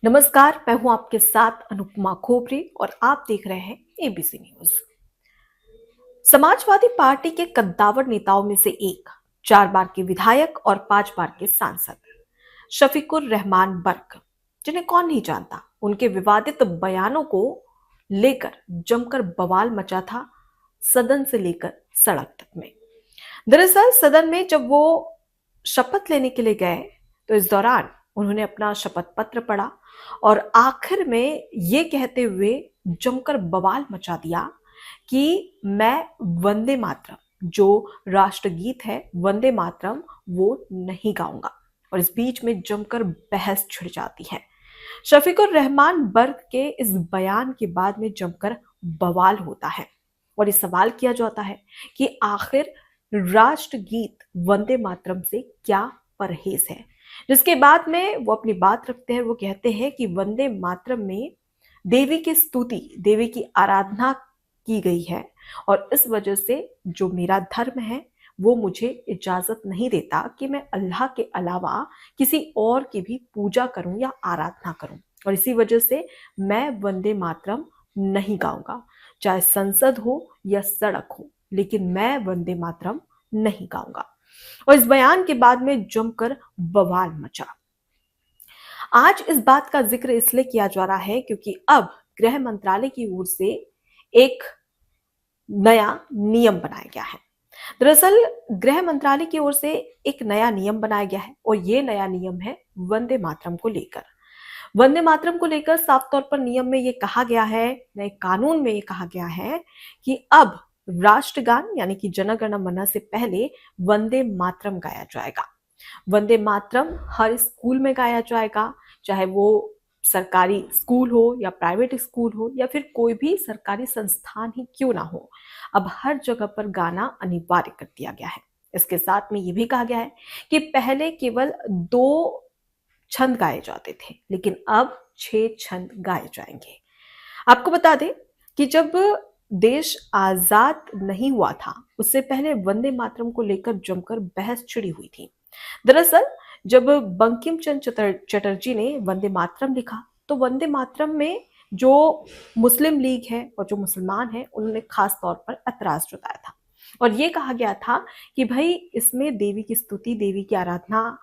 नमस्कार, मैं हूं आपके साथ अनुपमा खोपरे और आप देख रहे हैं एबीसी न्यूज। समाजवादी पार्टी के कद्दावर नेताओं में से एक, 4 बार के विधायक और 5 बार के सांसद शफीकुर रहमान बर्क, जिन्हें कौन नहीं जानता, उनके विवादित बयानों को लेकर जमकर बवाल मचा था सदन से लेकर सड़क तक में। दरअसल सदन में जब वो शपथ लेने के लिए गए तो इस दौरान उन्होंने अपना शपथ पत्र पढ़ा और आखिर में ये कहते हुए जमकर बवाल मचा दिया कि मैं वंदे मातरम जो राष्ट्रगीत है, वंदे मातरम वो नहीं गाऊंगा। और इस बीच में जमकर बहस छिड़ जाती है। शफीकुर रहमान बर्क के इस बयान के बाद में जमकर बवाल होता है और ये सवाल किया जाता है कि आखिर राष्ट्रगीत वंदे मातरम से क्या परहेज है। जिसके बाद में वो अपनी बात रखते हैं, वो कहते हैं कि वंदे मातरम में देवी की स्तुति, देवी की आराधना की गई है और इस वजह से जो मेरा धर्म है वो मुझे इजाजत नहीं देता कि मैं अल्लाह के अलावा किसी और की भी पूजा करूं या आराधना करूं। और इसी वजह से मैं वंदे मातरम नहीं गाऊंगा, चाहे संसद हो या सड़क हो, लेकिन मैं वंदे मातरम नहीं गाऊंगा। और इस बयान के बाद में जमकर बवाल मचा। आज इस बात का जिक्र इसलिए किया जा रहा है क्योंकि अब गृह मंत्रालय की ओर से एक नया नियम बनाया गया है। दरअसल गृह मंत्रालय की ओर से एक नया नियम बनाया गया है और ये नया नियम है वंदे मातरम को लेकर। वंदे मातरम को लेकर साफ तौर पर नियम में ये कहा गया है, नए कानून में ये कहा गया है कि अब राष्ट्रगान यानी कि जन गण मन से पहले वंदे मातरम गाया जाएगा। वंदे मातरम हर स्कूल में गाया जाएगा, चाहे वो सरकारी स्कूल हो या प्राइवेट स्कूल हो या फिर कोई भी सरकारी संस्थान ही क्यों ना हो। अब हर जगह पर गाना अनिवार्य कर दिया गया है। इसके साथ में ये भी कहा गया है कि पहले केवल 2 छंद गाए जाते थे, लेकिन अब 6 छंद गाए जाएंगे। आपको बता दें कि जब देश आजाद नहीं हुआ था, उससे पहले वंदे मातरम को लेकर जमकर बहस छिड़ी हुई थी। दरअसल जब बंकिम चंद्र चटर्जी ने वंदे मातरम लिखा तो वंदे मातरम में जो मुस्लिम लीग है और जो मुसलमान है उन्होंने खास तौर पर ऐतराज जताया था और ये कहा गया था कि भाई इसमें देवी की स्तुति, देवी की आराधना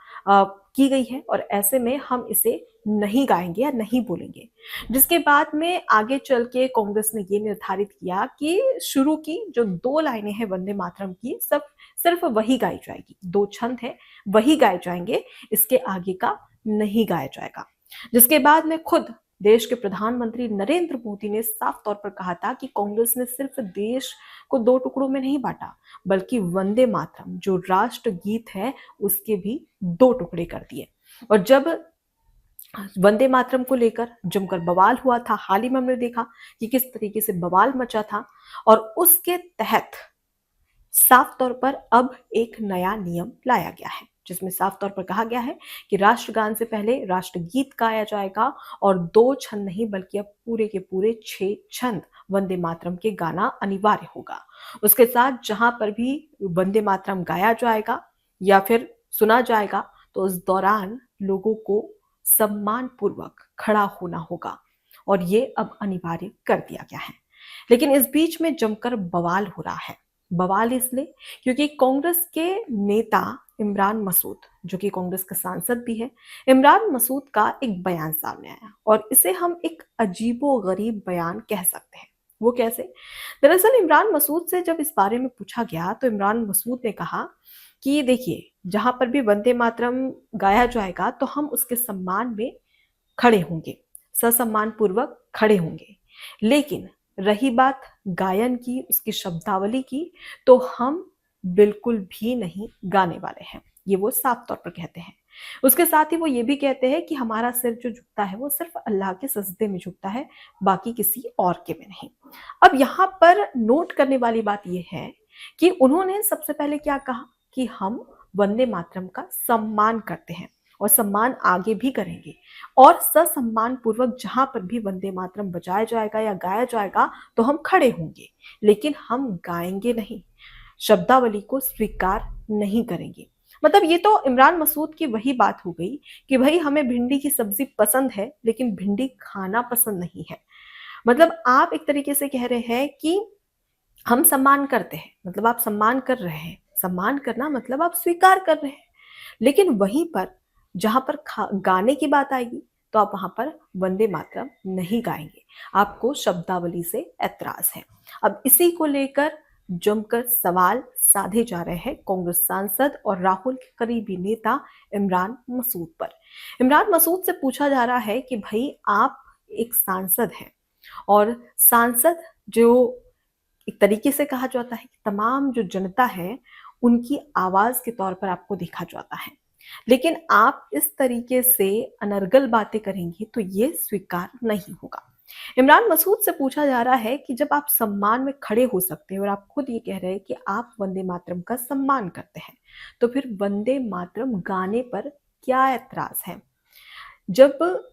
की गई है और ऐसे में हम इसे नहीं गाएंगे या नहीं बोलेंगे। जिसके बाद में आगे चल के कांग्रेस ने ये निर्धारित किया कि शुरू की जो 2 लाइनें हैं वंदे मातरम की, सब सिर्फ वही गाई जाएगी। 2 छंद है वही गाए जाएंगे, इसके आगे का नहीं गाया जाएगा। जिसके बाद में खुद देश के प्रधानमंत्री नरेंद्र मोदी ने साफ तौर पर कहा था कि कांग्रेस ने सिर्फ देश को 2 टुकड़ों में नहीं बांटा, बल्कि वंदे मातरम जो राष्ट्र गीत है उसके भी 2 टुकड़े कर दिए। और जब वंदे मातरम को लेकर जमकर बवाल हुआ था, हाल ही में हमने देखा कि किस तरीके से बवाल मचा था और उसके तहत साफ तौर पर अब एक नया नियम लाया गया है जिसमें साफ तौर पर कहा गया है कि राष्ट्रगान से पहले राष्ट्रगीत गाया जाएगा और 2 छंद नहीं बल्कि अब पूरे के पूरे 6 छंद वंदे मातरम के गाना अनिवार्य होगा। उसके साथ जहां पर भी वंदे मातरम गाया जाएगा या फिर सुना जाएगा तो उस दौरान लोगों को सम्मान पूर्वक खड़ा होना होगा और ये अब अनिवार्य कर दिया गया है। लेकिन इस बीच में जमकर बवाल हो रहा है। बवाल इसलिए क्योंकि कांग्रेस के नेता इमरान मसूद, जो कि कांग्रेस का सांसद भी है, इमरान मसूद का एक बयान सामने आया और इसे हम एक अजीबो-गरीब बयान कह सकते हैं। वो कैसे? दरअसल इमरान मसूद से जब इस बारे में पूछा गया तो इमरान मसूद ने कहा कि देखिए, जहां पर भी वंदे मातरम गाया जाएगा तो हम उसके सम्मान में खड़े होंगे, ससम्मान पूर्वक खड़े होंगे। लेकिन रही बात गायन की, उसकी शब्दावली की, तो हम बिल्कुल भी नहीं गाने वाले हैं। ये वो साफ तौर पर कहते हैं। उसके साथ ही वो ये भी कहते हैं कि हमारा सिर जो झुकता है वो सिर्फ अल्लाह के सजदे में झुकता है, बाकी किसी और के में नहीं। अब यहाँ पर नोट करने वाली बात ये है कि उन्होंने सबसे पहले क्या कहा कि हम वंदे मातरम का सम्मान करते हैं और सम्मान आगे भी करेंगे और ससम्मान पूर्वक जहां पर भी वंदे मातरम बजाया जाएगा या गाया जाएगा तो हम खड़े होंगे, लेकिन हम गाएंगे नहीं, शब्दावली को स्वीकार नहीं करेंगे। मतलब ये तो इमरान मसूद की वही बात हो गई कि भाई हमें भिंडी की सब्जी पसंद है लेकिन भिंडी खाना पसंद नहीं है। मतलब आप एक तरीके से कह रहे हैं कि हम सम्मान करते हैं, मतलब आप सम्मान कर रहे हैं, सम्मान करना मतलब आप स्वीकार कर रहे हैं। लेकिन वहीं पर जहां पर गाने की बात आएगी तो आप वहां पर वंदे मातरम नहीं गाएंगे, आपको शब्दावली से ऐतराज है। अब इसी को लेकर जमकर सवाल साधे जा रहे हैं कांग्रेस सांसद और राहुल के करीबी नेता इमरान मसूद पर। इमरान मसूद से पूछा जा रहा है कि भाई आप एक सांसद हैं और सांसद जो एक तरीके से कहा जाता है कि तमाम जो जनता है उनकी आवाज के तौर पर आपको देखा जाता है, लेकिन आप इस तरीके से अनर्गल बातें करेंगे तो ये स्वीकार नहीं होगा। इमरान मसूद से पूछा जा रहा है कि जब आप सम्मान में खड़े हो सकते हैं और आप खुद ये कह रहे हैं कि आप वंदे मातरम का सम्मान करते हैं, तो फिर वंदे मातरम गाने पर क्या ऐतराज है? जब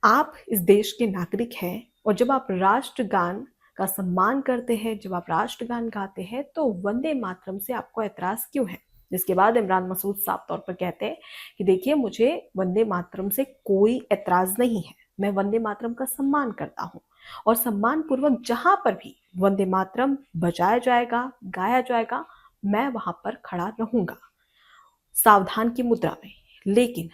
आप इस देश के नागरिक हैं और जब आप राष्ट्रगान का सम्मान करते हैं, जब आप राष्ट्रगान गाते हैं, तो वंदे मातरम से आपको ऐतराज क्यों है? जिसके बाद इमरान मसूद साफ तौर पर कहते हैं कि देखिए मुझे वंदे मातरम से कोई ऐतराज नहीं है, मैं वंदे मातरम का सम्मान करता हूँ और सम्मान पूर्वक जहां पर भी वंदे मातरम बजाया जाएगा, गाया जाएगा, मैं वहां पर खड़ा रहूंगा सावधान की मुद्रा में। लेकिन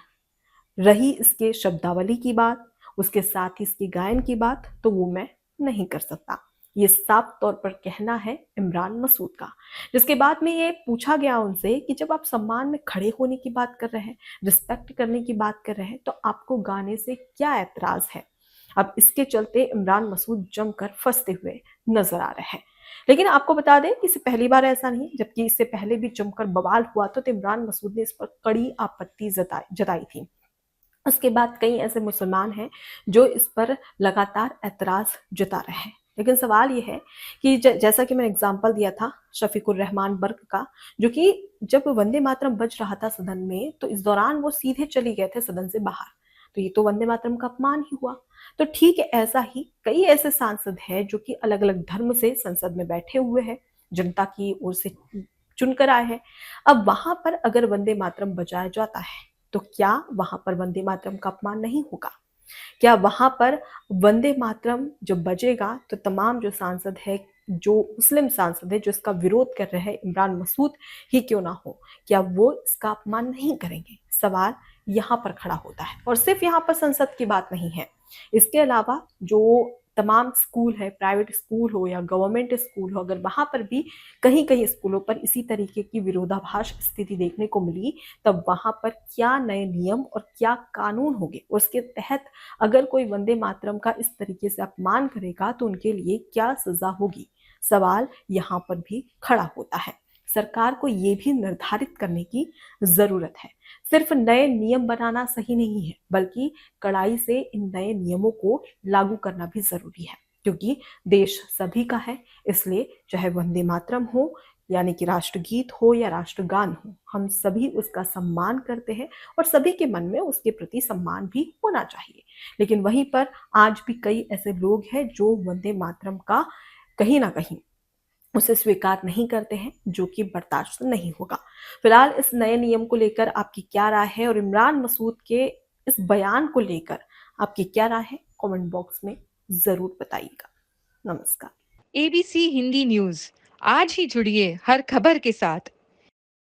रही इसके शब्दावली की बात, उसके साथ ही इसकी गायन की बात, तो वो मैं नहीं कर सकता। ये साफ तौर पर कहना है इमरान मसूद का। जिसके बाद में ये पूछा गया उनसे कि जब आप सम्मान में खड़े होने की बात कर रहे हैं, रिस्पेक्ट करने की बात कर रहे हैं, तो आपको गाने से क्या ऐतराज है? अब इसके चलते इमरान मसूद जमकर फंसते हुए नजर आ रहे हैं। लेकिन आपको बता दें कि इससे पहली बार ऐसा नहीं, जबकि इससे पहले भी जमकर बवाल हुआ तो इमरान मसूद ने इस पर कड़ी आपत्ति जताई थी। उसके बाद कई ऐसे मुसलमान हैं जो इस पर लगातार ऐतराज जता रहे हैं। लेकिन सवाल ये है कि जैसा कि मैंने एग्जांपल दिया था शफीकुर रहमान बर्क का, जो कि जब वंदे मातरम बज रहा था सदन में तो इस दौरान वो सीधे चली गए थे सदन से बाहर, तो ये तो वंदे मातरम का अपमान ही हुआ। तो ठीक है, ऐसा ही कई ऐसे सांसद हैं जो कि अलग अलग धर्म से संसद में बैठे हुए हैं, जनता की ओर से चुनकर आए हैं। अब वहां पर अगर वंदे मातरम बजाया जाता है तो क्या वहां पर वंदे मातरम का अपमान नहीं होगा? क्या वहां पर वंदे मातरम जब बजेगा तो तमाम जो सांसद है, जो मुस्लिम सांसद है जो इसका विरोध कर रहे हैं, इमरान मसूद ही क्यों ना हो, क्या वो इसका अपमान नहीं करेंगे? सवाल यहाँ पर खड़ा होता है। और सिर्फ यहाँ पर संसद की बात नहीं है, इसके अलावा जो तमाम स्कूल है, प्राइवेट स्कूल हो या गवर्नमेंट स्कूल हो, अगर वहां पर भी कहीं कहीं स्कूलों पर इसी तरीके की विरोधाभास स्थिति देखने को मिली, तब वहां पर क्या नए नियम और क्या कानून होंगे, उसके तहत अगर कोई वंदे मातरम का इस तरीके से अपमान करेगा तो उनके लिए क्या सजा होगी? सवाल यहाँ पर भी खड़ा होता है। सरकार को ये भी निर्धारित करने की जरूरत है। सिर्फ नए नियम बनाना सही नहीं है, बल्कि कड़ाई से इन नए नियमों को लागू करना भी जरूरी है, क्योंकि देश सभी का है। इसलिए चाहे वंदे मातरम हो, यानी कि राष्ट्रगीत हो या राष्ट्रगान हो, हम सभी उसका सम्मान करते हैं और सभी के मन में उसके प्रति सम्मान भी होना चाहिए। लेकिन वहीं पर आज भी कई ऐसे लोग हैं जो वंदे मातरम का कहीं ना कहीं उसे स्वीकार नहीं करते हैं, जो कि बर्दाश्त नहीं होगा। फिलहाल इस नए नियम को लेकर आपकी क्या राय है और इमरान मसूद के इस बयान को लेकर आपकी क्या राय है, कमेंट बॉक्स में जरूर बताइएगा। नमस्कार। एबीसी हिंदी न्यूज, आज ही जुड़िए हर खबर के साथ।